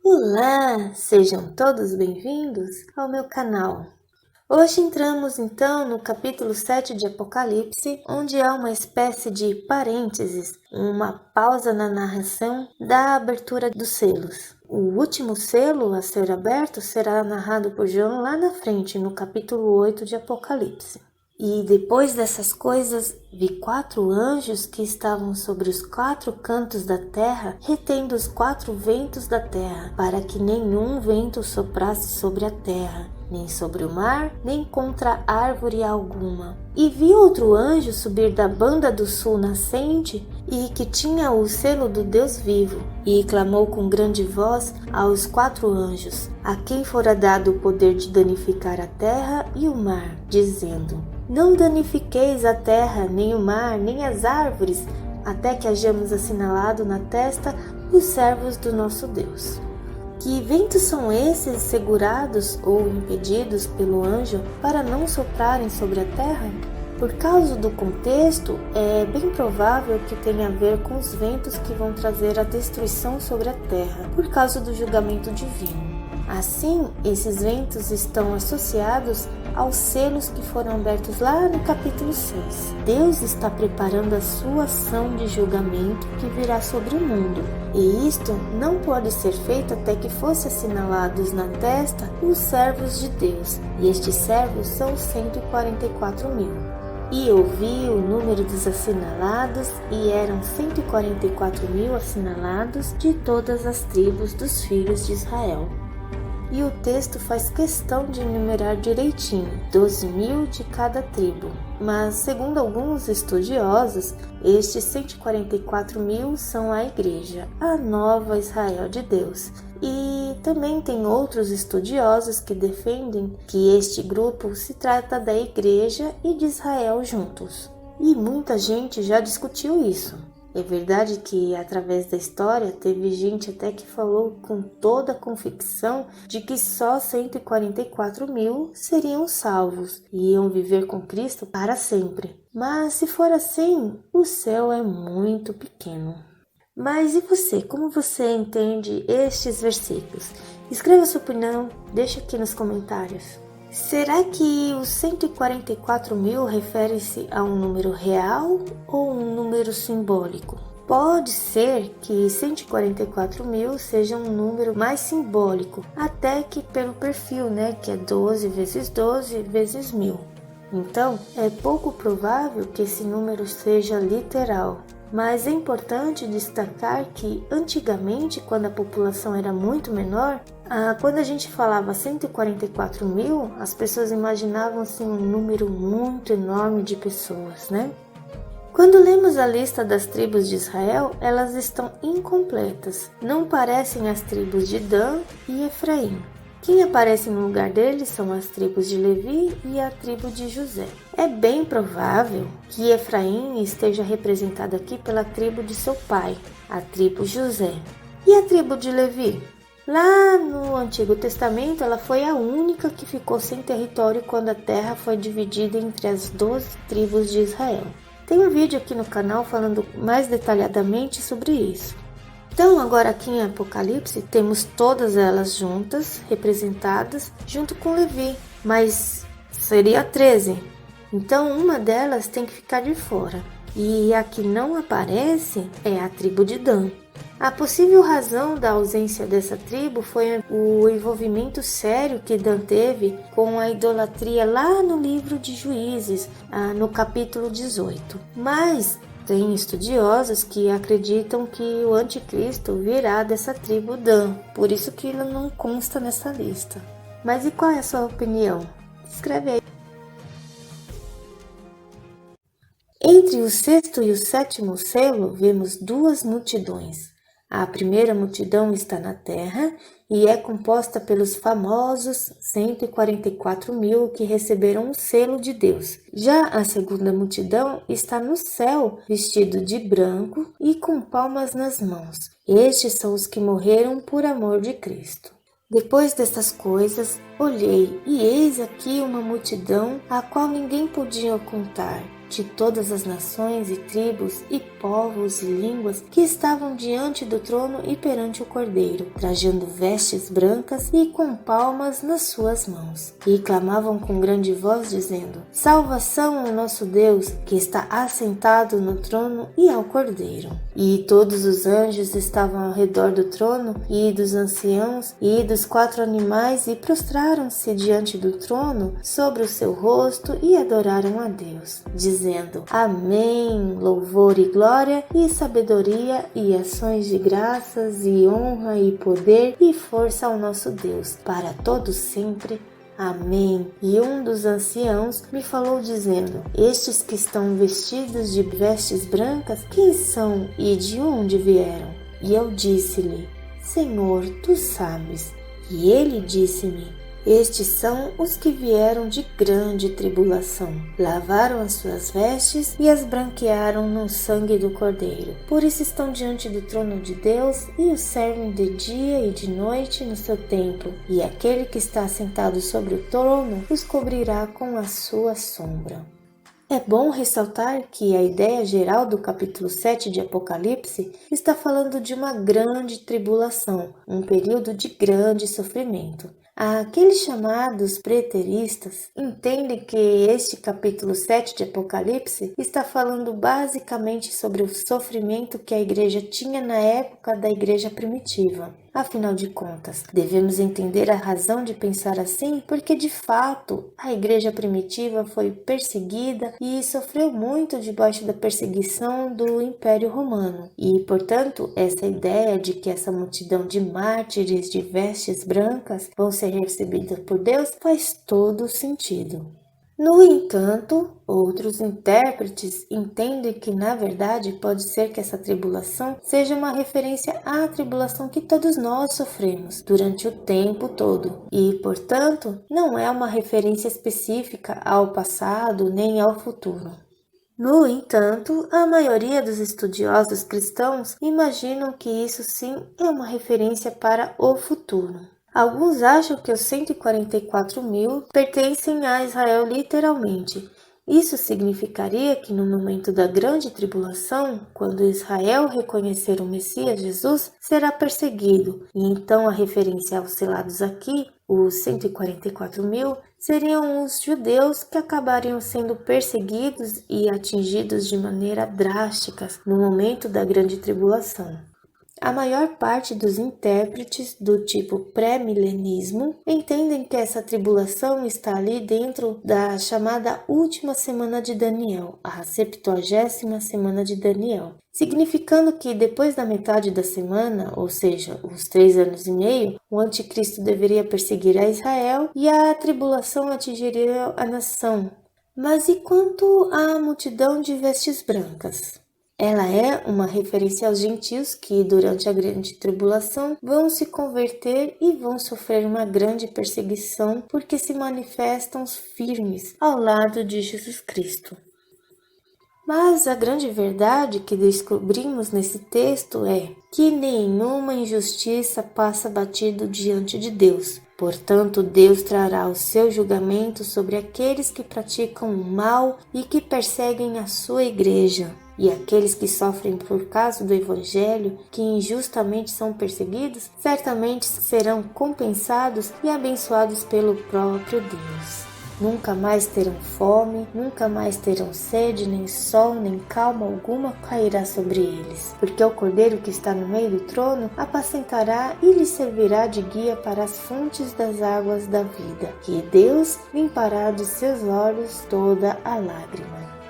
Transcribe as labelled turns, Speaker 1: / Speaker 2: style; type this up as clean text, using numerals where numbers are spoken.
Speaker 1: Olá, sejam todos bem-vindos ao meu canal. Hoje entramos então no capítulo 7 de Apocalipse, onde há uma espécie de parênteses, uma pausa na narração da abertura dos selos. O último selo a ser aberto será narrado por João lá na frente, no capítulo 8 de Apocalipse. E depois dessas coisas, vi 4 anjos que estavam sobre os 4 cantos da terra, retendo os 4 ventos da terra, para que nenhum vento soprasse sobre a terra, nem sobre o mar, nem contra árvore alguma. E vi outro anjo subir da banda do sul nascente, e que tinha o selo do Deus vivo, e clamou com grande voz aos 4 anjos, a quem fora dado o poder de danificar a terra e o mar, dizendo: não danifiqueis a terra, nem o mar, nem as árvores, até que hajamos assinalado na testa os servos do nosso Deus. Que ventos são esses segurados ou impedidos pelo anjo para não soprarem sobre a terra? Por causa do contexto, é bem provável que tenha a ver com os ventos que vão trazer a destruição sobre a terra, por causa do julgamento divino. Assim, esses ventos estão associados aos selos que foram abertos lá no capítulo 6. Deus está preparando a sua ação de julgamento que virá sobre o mundo, e isto não pode ser feito até que fossem assinalados na testa os servos de Deus, e estes servos são 144.000. E ouvi o número dos assinalados, e eram 144.000 assinalados de todas as tribos dos filhos de Israel. E o texto faz questão de enumerar direitinho, 12.000 de cada tribo. Mas, segundo alguns estudiosos, estes 144.000 são a igreja, a nova Israel de Deus. E também tem outros estudiosos que defendem que este grupo se trata da igreja e de Israel juntos. E muita gente já discutiu isso. É verdade que, através da história, teve gente até que falou com toda a convicção de que só 144.000 seriam salvos e iam viver com Cristo para sempre. Mas, se for assim, o céu é muito pequeno. Mas e você? Como você entende estes versículos? Escreva sua opinião, deixa aqui nos comentários. Será que os 144.000 refere-se a um número real ou um número simbólico? Pode ser que 144.000 seja um número mais simbólico, até que pelo perfil, que é 12 vezes 12 vezes 1000. Então, é pouco provável que esse número seja literal. Mas é importante destacar que antigamente, quando a população era muito menor, quando a gente falava 144.000, as pessoas imaginavam assim, um número muito enorme de pessoas, Quando lemos a lista das tribos de Israel, elas estão incompletas. Não parecem as tribos de Dan e Efraim. Quem aparece no lugar deles são as tribos de Levi e a tribo de José. É bem provável que Efraim esteja representado aqui pela tribo de seu pai, a tribo José. E a tribo de Levi? Lá no Antigo Testamento, ela foi a única que ficou sem território quando a terra foi dividida entre as 12 tribos de Israel. Tem um vídeo aqui no canal falando mais detalhadamente sobre isso. Então, agora aqui em Apocalipse, temos todas elas juntas, representadas, junto com Levi, mas seria 13. Então, uma delas tem que ficar de fora. E a que não aparece é a tribo de Dan. A possível razão da ausência dessa tribo foi o envolvimento sério que Dan teve com a idolatria lá no livro de Juízes, no capítulo 18. Mas tem estudiosos que acreditam que o anticristo virá dessa tribo Dan, por isso que ele não consta nessa lista. Mas e qual é a sua opinião? Escreve aí. Entre o sexto e o sétimo selo, vemos 2 multidões. A primeira multidão está na terra e é composta pelos famosos 144.000 que receberam o selo de Deus. Já a segunda multidão está no céu, vestido de branco e com palmas nas mãos. Estes são os que morreram por amor de Cristo. Depois dessas coisas, olhei, e eis aqui uma multidão a qual ninguém podia contar, de todas as nações e tribos e povos e línguas que estavam diante do trono e perante o Cordeiro, trajando vestes brancas e com palmas nas suas mãos. E clamavam com grande voz, dizendo: Salvação ao nosso Deus, que está assentado no trono e ao Cordeiro. E todos os anjos estavam ao redor do trono e dos anciãos e dos 4 animais e prostraram-se diante do trono sobre o seu rosto e adoraram a Deus, dizendo: Amém, louvor e glória e sabedoria e ações de graças e honra e poder e força ao nosso Deus, para todos sempre. Amém. E um dos anciãos me falou dizendo: Estes que estão vestidos de vestes brancas, quem são e de onde vieram? E eu disse-lhe: Senhor, tu sabes. E ele disse-me: Estes são os que vieram de grande tribulação. Lavaram as suas vestes e as branquearam no sangue do Cordeiro. Por isso estão diante do trono de Deus e o servem de dia e de noite no seu templo. E aquele que está sentado sobre o trono os cobrirá com a sua sombra. É bom ressaltar que a ideia geral do capítulo 7 de Apocalipse está falando de uma grande tribulação, um período de grande sofrimento. Aqueles chamados preteristas entendem que este capítulo 7 de Apocalipse está falando basicamente sobre o sofrimento que a igreja tinha na época da igreja primitiva. Afinal de contas, devemos entender a razão de pensar assim, porque de fato a igreja primitiva foi perseguida e sofreu muito debaixo da perseguição do Império Romano. E, portanto, essa ideia de que essa multidão de mártires de vestes brancas vão ser recebidas por Deus faz todo sentido. No entanto, outros intérpretes entendem que, na verdade, pode ser que essa tribulação seja uma referência à tribulação que todos nós sofremos durante o tempo todo e, portanto, não é uma referência específica ao passado nem ao futuro. No entanto, a maioria dos estudiosos cristãos imaginam que isso sim é uma referência para o futuro. Alguns acham que os 144 mil pertencem a Israel literalmente. Isso significaria que no momento da grande tribulação, quando Israel reconhecer o Messias Jesus, será perseguido. E então a referência aos selados aqui, os 144 mil, seriam os judeus que acabariam sendo perseguidos e atingidos de maneira drástica no momento da grande tribulação. A maior parte dos intérpretes do tipo pré-milenismo entendem que essa tribulação está ali dentro da chamada última semana de Daniel, a 70ª semana de Daniel, significando que depois da metade da semana, ou seja, os 3 anos e meio, o anticristo deveria perseguir a Israel e a tribulação atingiria a nação. Mas e quanto à multidão de vestes brancas? Ela é uma referência aos gentios que, durante a grande tribulação, vão se converter e vão sofrer uma grande perseguição porque se manifestam firmes ao lado de Jesus Cristo. Mas a grande verdade que descobrimos nesse texto é que nenhuma injustiça passa batido diante de Deus. Portanto, Deus trará o seu julgamento sobre aqueles que praticam o mal e que perseguem a sua igreja. E aqueles que sofrem por causa do Evangelho, que injustamente são perseguidos, certamente serão compensados e abençoados pelo próprio Deus. Nunca mais terão fome, nunca mais terão sede, nem sol, nem calma alguma cairá sobre eles, porque o Cordeiro que está no meio do trono apacentará e lhes servirá de guia para as fontes das águas da vida, e Deus limpará dos seus olhos toda a lágrima.